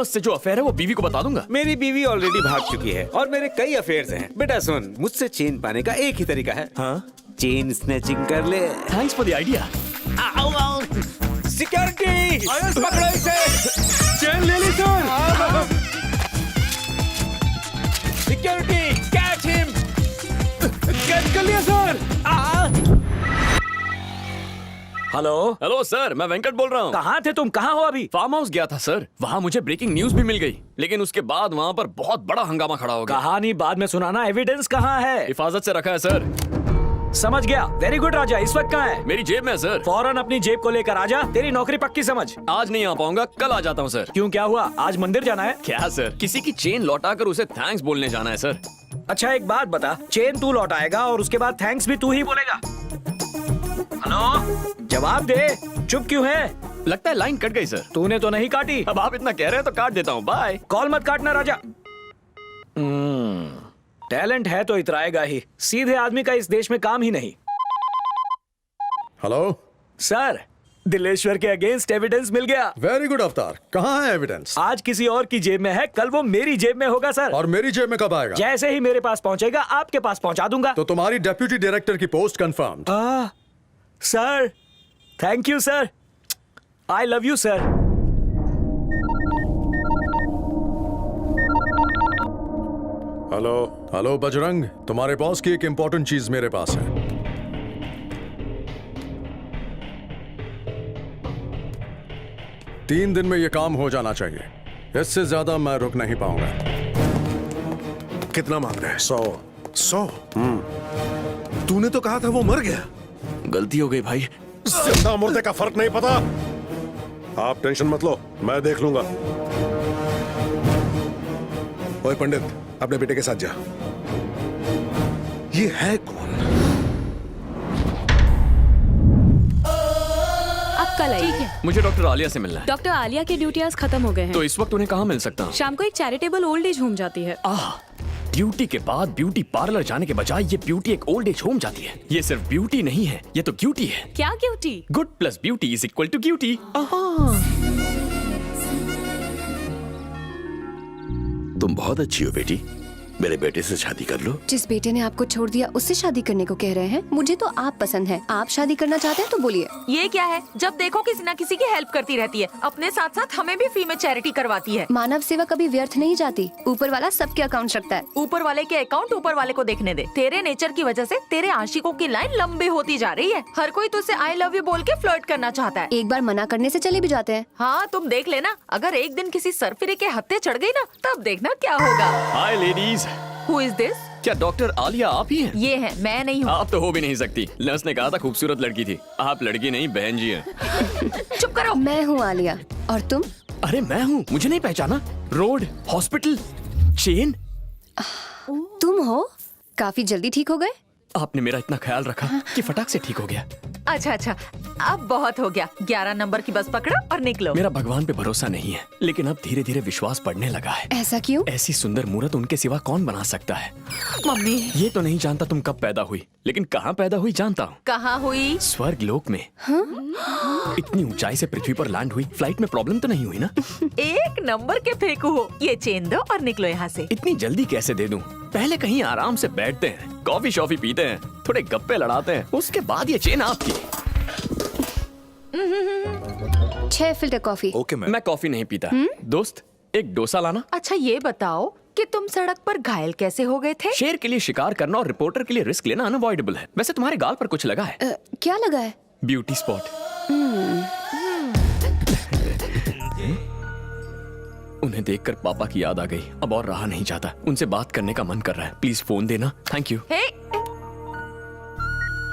Nurse से जो affair है वो बीवी को बता दूंगा। मेरी बीवी ऑलरेडी भाग चुकी है और मेरे कई अफेयर्स हैं। बेटा सुन, मुझसे चेन पाने का एक ही तरीका है। हाँ, चेन स्नैचिंग कर ले। Thanks for the idea. Security, पकड़ो इसे। चेन ले ली sir. Security, catch him. Catch कर लिया सर। हेलो हेलो सर, मैं वेंकट बोल रहा हूँ। कहाँ थे तुम? कहाँ हो अभी? फार्म हाउस गया था सर, वहाँ मुझे ब्रेकिंग न्यूज भी मिल गई, लेकिन उसके बाद वहाँ पर बहुत बड़ा हंगामा खड़ा हो गया। कहानी बाद में सुनाना, एविडेंस कहाँ है? हिफाजत से रखा है सर। समझ गया, वेरी गुड राजा। इस वक्त कहाँ है? मेरी जेब में है सर। फौरन अपनी जेब को लेकर आजा, तेरी नौकरी पक्की समझ। आज नहीं आ पाऊंगा, कल आ जाता हूँ सर। क्यों, क्या हुआ? आज मंदिर जाना है? क्या सर, किसी की चेन लौटा कर उसे थैंक्स बोलने जाना है सर। अच्छा एक बात बता, चेन तू लौटाएगा और उसके बाद थैंक्स भी तू ही बोलेगा? हेलो, जवाब दे। चुप क्यों है? लगता है लाइन कट गई सर। तूने तो नहीं काटी। अब आप इतना कह रहे हैं तो काट देता हूँ, बाय। कॉल मत काटना राजा। टैलेंट है तो इतराएगा ही, सीधे आदमी का इस देश में काम ही नहीं। हेलो सर, दिलेश्वर के अगेंस्ट एविडेंस मिल गया। वेरी गुड अवतार, कहाँ है एविडेंस? आज किसी और की जेब में है, कल वो मेरी जेब में होगा सर। और मेरी जेब में कब आएगा? जैसे ही मेरे पास पहुंचेगा आपके पास पहुंचा दूंगा। तो तुम्हारी डेप्यूटी डायरेक्टर की post confirmed. Sir, thank you sir, I love you sir. Hello hello Bajrang, तुम्हारे बॉस की एक इंपॉर्टेंट चीज मेरे पास है। तीन दिन में ये काम हो जाना चाहिए, इससे ज्यादा मैं रुक नहीं पाऊंगा। कितना मांग रहे हैं? 100। तूने तो कहा था वो मर गया। गलती हो गई भाई। जिंदा मुर्दे का फर्क नहीं पता। आप टेंशन मत लो, मैं देख लूंगा। ओए पंडित, अपने बेटे के साथ जा। ये है कौन? अब कल आइए। ठीक है। मुझे डॉक्टर आलिया से मिलना है। डॉक्टर आलिया के ड्यूटी आज खत्म हो गए हैं। तो इस वक्त उन्हें कहाँ मिल सकता हूँ? शाम को एक चैरिटेबल ओल्ड एज होम जाती है। ड्यूटी के बाद ब्यूटी पार्लर जाने के बजाय ये ब्यूटी एक ओल्ड एज होम जाती है। ये सिर्फ ब्यूटी नहीं है, ये तो क्यूटी है। क्या cutie? Good plus beauty is equal to cutie. तुम बहुत अच्छी हो बेटी, मेरे बेटे से शादी कर लो। जिस बेटे ने आपको छोड़ दिया उससे शादी करने को कह रहे हैं? मुझे तो आप पसंद है। आप शादी करना चाहते हैं तो बोलिए। ये क्या है? जब देखो किसी ना किसी की हेल्प करती रहती है, अपने साथ साथ हमें भी फ्री में चैरिटी करवाती है। मानव सेवा कभी व्यर्थ नहीं जाती। ऊपर वाला सबके अकाउंट रखता है। ऊपर वाले के अकाउंट ऊपर वाले को देखने दे। तेरे नेचर की वजह से तेरे आशिकों की लाइन लंबी होती जा रही है। हर कोई तुझसे आई लव यू बोल के फ्लर्ट करना चाहता है। एक बार मना करने से चले भी जाते हैं। हाँ, तुम देख लेना, अगर एक दिन किसी सरफिरे के हत्थे चढ़ गई ना, तब देखना क्या होगा। हाय लेडीज। Who is this? क्या डॉक्टर आलिया आप ही हैं? ये है, मैं नहीं हूँ। आप तो हो भी नहीं सकती। नर्स ने कहा था खूबसूरत लड़की थी। आप लड़की नहीं, बहन जी हैं। चुप करो। मैं हूँ आलिया। और तुम? अरे मैं हूँ, मुझे नहीं पहचाना? Road, hospital, chain. तुम हो? काफी जल्दी ठीक हो गए। आपने मेरा इतना ख्याल रखा कि फटाक से ठीक हो गया। अच्छा, अब बहुत हो गया। 11 नंबर की बस पकड़ो और निकलो। मेरा भगवान पे भरोसा नहीं है, लेकिन अब धीरे धीरे विश्वास बढ़ने लगा है। ऐसा क्यों? ऐसी सुंदर मूरत उनके सिवा कौन बना सकता है? मम्मी। ये तो नहीं जानता तुम कब पैदा हुई, लेकिन कहाँ पैदा हुई जानता हूँ। कहाँ हुई? स्वर्ग लोक में। इतनी ऊंचाई से पृथ्वी पर लैंड हुई। फ्लाइट में प्रॉब्लम तो नहीं हुई ना? एक नंबर के फेंकू हो। ये चेन दो और निकलो यहाँ से। इतनी जल्दी कैसे दे दूं? पहले कहीं आराम से बैठते हैं, कॉफी शॉफी पीते हैं, थोड़े गप्पे लड़ाते हैं, उसके बाद ये चेन आपकी। 6 फिल्टर कॉफी। ओके मैं कॉफी नहीं पीता। दोस्त, एक डोसा लाना। अच्छा ये बताओ कि तुम सड़क पर घायल कैसे हो गए थे? शेर के लिए शिकार करना और रिपोर्टर के लिए रिस्क लेना अनअवॉइडेबल है। वैसे तुम्हारे गाल पर कुछ लगा है? क्या लगा है? Beauty spot. उन्हें देखकर पापा की याद आ गई। अब और रहा नहीं जाता, उनसे बात करने का मन कर रहा है। प्लीज फोन देना, थैंक यू।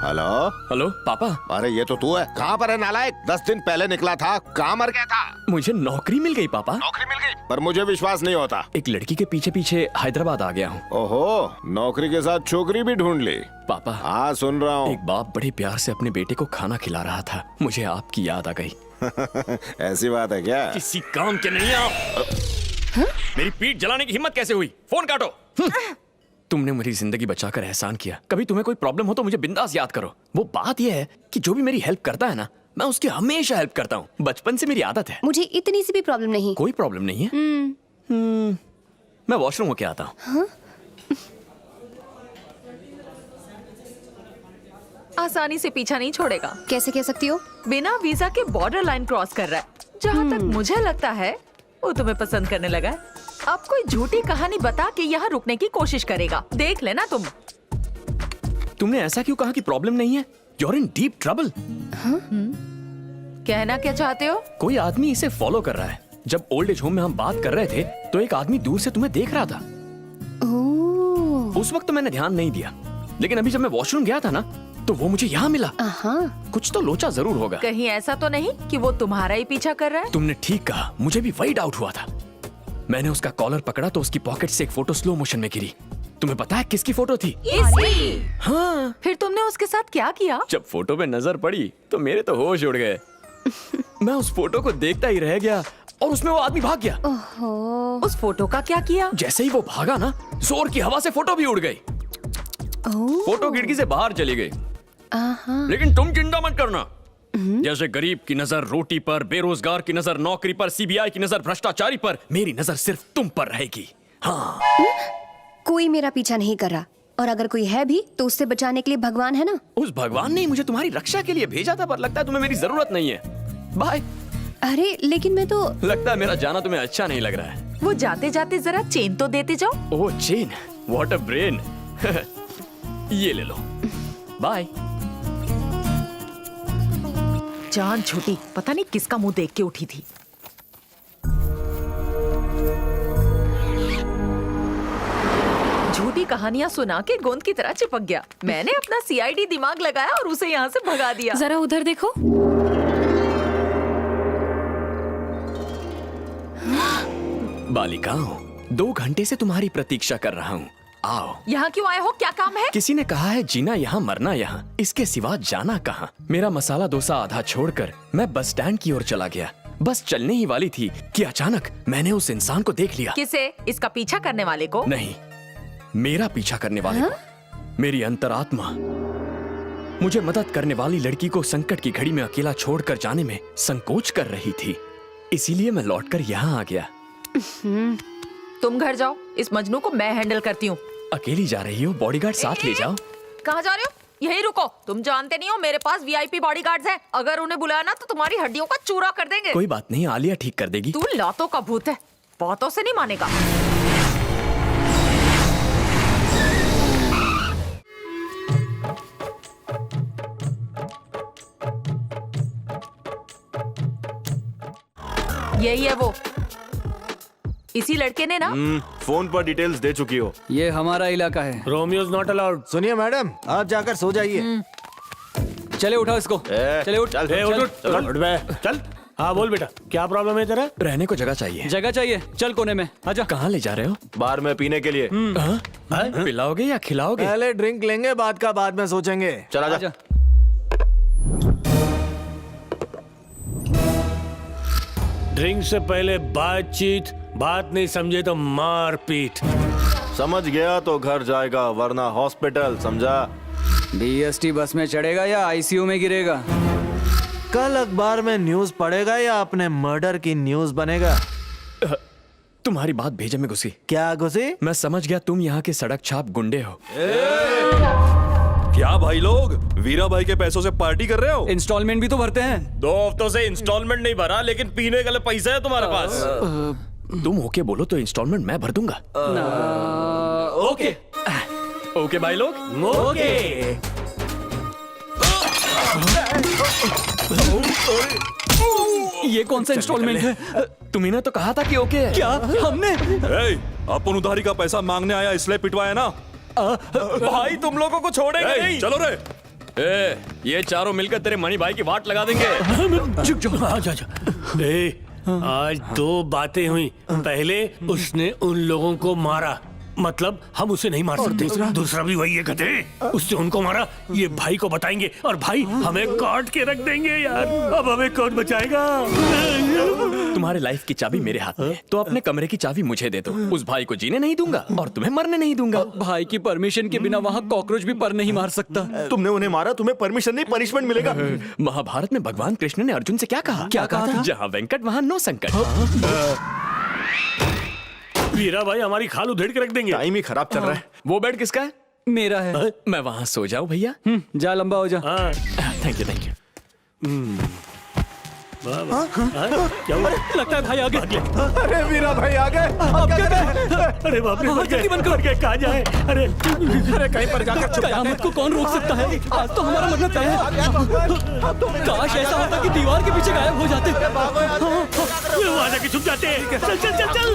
हेलो हेलो पापा। अरे ये तो तू है। कहाँ पर है नालायक? 10 दिन पहले निकला था, कहाँ मर गया था? मुझे नौकरी मिल गई पापा। नौकरी मिल गई? पर मुझे विश्वास नहीं होता। एक लड़की के पीछे पीछे हैदराबाद आ गया हूँ। ओहो, नौकरी के साथ छोकरी भी ढूंढ ली? पापा। हाँ सुन रहा हूँ। एक बाप बड़े प्यार से अपने बेटे को खाना खिला रहा था, मुझे आपकी याद आ गई। ऐसी बात है क्या? किसी काम के नहीं आप। मेरी पीठ जलाने की हिम्मत कैसे हुई? फोन काटो। तुमने मेरी जिंदगी बचाकर एहसान किया। कभी तुम्हें कोई प्रॉब्लम हो तो मुझे बिंदास याद करो। वो बात यह है कि जो भी मेरी हेल्प करता है ना, मैं उसकी हमेशा हेल्प करता हूँ, बचपन से मेरी आदत है। मुझे इतनी सी भी प्रॉब्लम नहीं। कोई प्रॉब्लम नहीं है। मैं वॉशरूम होके आता हूँ। आसानी से पीछा नहीं छोड़ेगा। कैसे कह सकती हो? बिना वीजा के बॉर्डर लाइन क्रॉस कर रहा है। जहाँ तक मुझे लगता है वो तुम्हें पसंद करने लगा है। अब कोई झूठी कहानी बता के यहाँ रुकने की कोशिश करेगा, देख लेना तुम। तुमने ऐसा क्यों कहा कि प्रॉब्लम नहीं है? You're in deep trouble। कहना क्या चाहते हो? कोई आदमी इसे फॉलो कर रहा है। जब ओल्ड एज होम में हम बात कर रहे थे तो एक आदमी दूर से तुम्हें देख रहा था। ओह। उस वक्त तो मैंने ध्यान नहीं दिया, लेकिन अभी जब मैं वॉशरूम गया था ना तो वो मुझे यहाँ मिला। कुछ तो लोचा जरूर होगा। कहीं ऐसा तो नहीं कि वो तुम्हारा ही पीछा कर रहा है? तुमने ठीक कहा, मुझे भी वही डाउट हुआ था। मैंने उसका कॉलर पकड़ा तो उसकी पॉकेट से एक फोटो स्लो मोशन में गिरी। तुम्हें पता है किसकी फोटो थी? इसकी। हाँ। फिर तुमने उसके साथ क्या किया? जब फोटो पे नजर पड़ी तो मेरे तो होश उड़ गए। मैं उस फोटो को देखता ही रह गया और उसमें वो आदमी भाग गया। उस फोटो का क्या किया? जैसे ही वो भागा ना, जोर की हवा से फोटो भी उड़ गई। फोटो खिड़की से बाहर चली गई। लेकिन तुम चिंता मत करना। जैसे गरीब की नजर रोटी पर, बेरोजगार की नजर नौकरी पर, सीबीआई की नजर भ्रष्टाचारी पर, मेरी नजर सिर्फ तुम पर रहेगी। हाँ। कोई मेरा पीछा नहीं कर रहा, और अगर कोई है भी तो उससे बचाने के लिए भगवान है ना। उस भगवान ने मुझे तुम्हारी रक्षा के लिए भेजा था, पर लगता है तुम्हें मेरी जरूरत नहीं है। बाय। अरे लेकिन मैं तो। लगता है मेरा जाना तुम्हें अच्छा नहीं लग रहा है। वो जाते जाते जरा चेन तो देते जाओ। ओह चेन, व्हाट अ ब्रेन। ये ले लो। बाय। जान छूटी, पता नहीं किसका मुंह देख के उठी थी। झूठी कहानियां सुना के गोंद की तरह चिपक गया। मैंने अपना सीआईडी दिमाग लगाया और उसे यहाँ से भगा दिया। जरा उधर देखो। बालिकाओं, 2 घंटे से तुम्हारी प्रतीक्षा कर रहा हूँ। आओ। यहाँ क्यों आए हो? क्या काम है? किसी ने कहा है जीना यहाँ मरना यहाँ, इसके सिवा जाना कहाँ। मेरा मसाला डोसा आधा छोड़कर मैं बस स्टैंड की ओर चला गया। बस चलने ही वाली थी कि अचानक मैंने उस इंसान को देख लिया। किसे? इसका पीछा करने वाले को? नहीं, मेरा पीछा करने वाले को। मेरी अंतरात्मा मुझे मदद करने वाली लड़की को संकट की घड़ी में अकेला छोड़कर जाने में संकोच कर रही थी। इसीलिए मैं लौटकर यहाँ आ गया। तुम घर जाओ, इस मजनू को मैं हैंडल करती हूँ। अकेली जा रही हो? बॉडीगार्ड साथ ले जाओ। कहाँ जा रहे हो? यहीं रुको। तुम जानते नहीं हो मेरे पास वीआईपी बॉडीगार्ड्स हैं। अगर उन्हें बुलाया ना तो तुम्हारी हड्डियों का चूरा कर देंगे। कोई बात नहीं, आलिया ठीक कर देगी। तू लातों का भूत है, बातों से नहीं मानेगा। यही है वो। इसी लड़के ने ना फोन पर डिटेल्स दे चुकी हो। ये हमारा इलाका है। Romeo is not allowed. सुनिए मैडम, आप जाकर सो जाइए। चले उठाओ इसको। चले उठ। चल। हाँ बोल बेटा, क्या प्रॉब्लम है तेरा? रहने को जगह चाहिए। जगह चाहिए? चल कोने में आजा। कहाँ ले जा रहे हो? बार में पीने के लिए। पिलाओगे या खिलाओगे? पहले ड्रिंक लेंगे, बाद का बाद में सोचेंगे। चला जा। आजा। ड्रिंक से पहले बातचीत, बात नहीं समझे तो मार पीट। समझ गया तो घर जाएगा, वरना हॉस्पिटल, समझा? बीएसटी बस में चढ़ेगा या आईसीयू में गिरेगा? कल अखबार में न्यूज पढ़ेगा या अपने मर्डर की न्यूज बनेगा? तुम्हारी बात भेजे में घुसी। क्या घुसी? मैं समझ गया, तुम यहाँ के सड़क छाप गुंडे हो। क्या भाई लोग वीरा भाई के पैसों से पार्टी कर रहे हो? इंस्टॉलमेंट भी तो भरते हैं। 2 हफ्तों से इंस्टॉलमेंट नहीं भरा, लेकिन पीने के लिए पैसा है तुम्हारे पास। तुम ओके बोलो तो इंस्टॉलमेंट मैं भर दूंगा। ओके ओके भाई लोग। ओके। ये कौन सा इंस्टॉलमेंट है? तुम्ही ने तो कहा था कि ओके है। क्या हमने? अपन उधारी का पैसा मांगने आया इसलिए पिटवाया ना। भाई तुम लोगों को छोड़ेंगे नहीं। चलो रे। ये चारों मिलकर तेरे मणि भाई की वाट लगा देंगे। चुप जाओ। आज 2 बातें हुई। पहले उसने उन लोगों को मारा, मतलब हम उसे नहीं मार सकते। दूसरा भी वही है गधे, उसने उनको मारा। ये भाई को बताएंगे और भाई हमें काट के रख देंगे। यार अब हमें कौन बचाएगा? तुम्हारे लाइफ की चाबी मेरे हाथ में है, तो अपने कमरे की चाबी मुझे दे दो। उस भाई को जीने नहीं दूंगा और तुम्हें मरने नहीं दूंगा। भाई की परमिशन के बिना वहाँ कॉकरोच भी पर नहीं मार सकता। तुमने उन्हें मारा, तुम्हें परमिशन नहीं पनिशमेंट मिलेगा। महाभारत में भगवान कृष्ण ने अर्जुन से क्या कहा? क्या कहा था? जहाँ वेंकट वहाँ नो संकट। वीरा भाई हमारी खाल उधेड़ के रख देंगे। टाइम ही खराब चल रहा है। वो बेड किसका है? मेरा है। मैं वहाँ सो जाऊँ भैया? जा लंबा हो जा। Thank you thank you. क्या हुआ? लगता है भाई आ गए। अरे वीरा भाई आ गए। अब क्या करें? अरे बाप रे, जल्दी बंद करो। कहाँ जाए? अरे अरे कहीं पर जाकर छुप कयामत को कौन रोक सकता है? आज तो हमारा मरना तय है। काश ऐसा होता कि दीवार के पीछे गायब हो जाते। वहाँ जाके छुप जाते हैं। चल चल चल चल।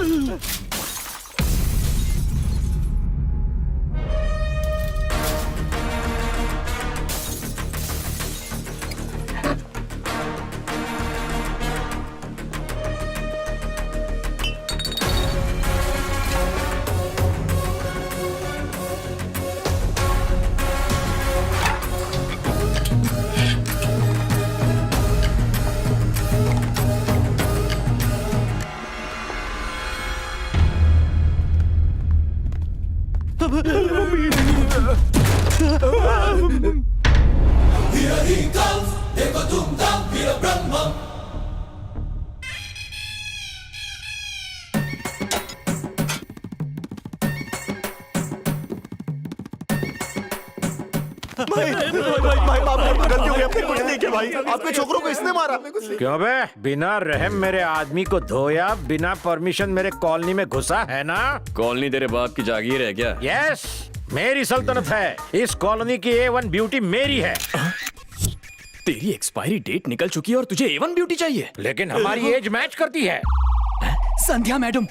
भाई बाप रे, गलती हो गई, आपने कुछ नहीं किया भाई। आपके छोकरों को इसने मारा। क्यों बे? बिना रहम मेरे आदमी को धोया, बिना परमिशन मेरे कॉलोनी में घुसा है ना? कॉलोनी तेरे बाप की जागीर है क्या? यस, मेरी सल्तनत है। इस कॉलोनी की A1 ब्यूटी मेरी है। तेरी एक्सपायरी डेट निकल चुकी है और तुझे A1 ब्यूटी चाहिए? लेकिन हमारी एज मैच करती है। संध्या मैडम।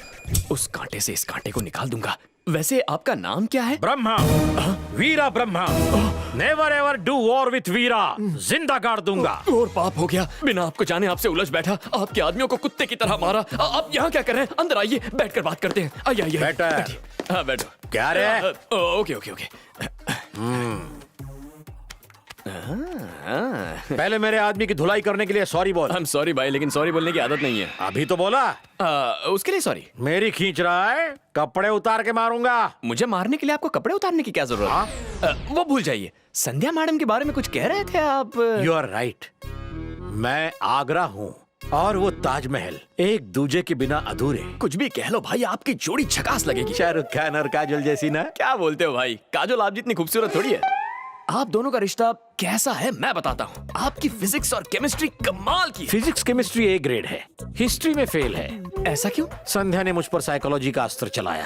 उस कांटे से इस कांटे को निकाल दूंगा। वैसे आपका नाम क्या है? Brahma, Veera Brahma. Never ever do war with Veera. जिंदा गाड़ दूंगा। और पाप हो गया, बिना आपको जाने आपसे उलझ बैठा, आपके आदमियों को कुत्ते की तरह मारा। आप यहाँ क्या कर रहे हैं? अंदर आइए, बैठकर बात करते हैं। आइए आइए। बेटा। बैठिए। हाँ बैठो। क्या रे? Okay okay okay. पहले मेरे आदमी की धुलाई करने के लिए सॉरी बोल। I'm sorry भाई, लेकिन सॉरी बोलने की आदत नहीं है। अभी तो बोला। उसके लिए सॉरी। मेरी खींच रहा है, कपड़े उतार के मारूंगा। मुझे मारने के लिए आपको कपड़े उतारने की क्या जरूरत है? वो भूल जाइए। संध्या मैडम के बारे में कुछ कह रहे थे आप। You are right. मैं आगरा हूँ और वो ताजमहल, एक दूजे के बिना अधूरे। कुछ भी कह लो भाई, आपकी जोड़ी झकास लगेगी। शाहरुख खान और काजोल जैसी ना? क्या बोलते हो भाई? काजोल आप जितनी खूबसूरत थोड़ी है। आप दोनों का रिश्ता कैसा है मैं बताता हूँ। आपकी फिजिक्स और केमिस्ट्री कमाल की है। फिजिक्स केमिस्ट्री A ग्रेड है, हिस्ट्री में फेल है। ऐसा क्यों? संध्या ने मुझ पर साइकोलॉजी का अस्त्र चलाया।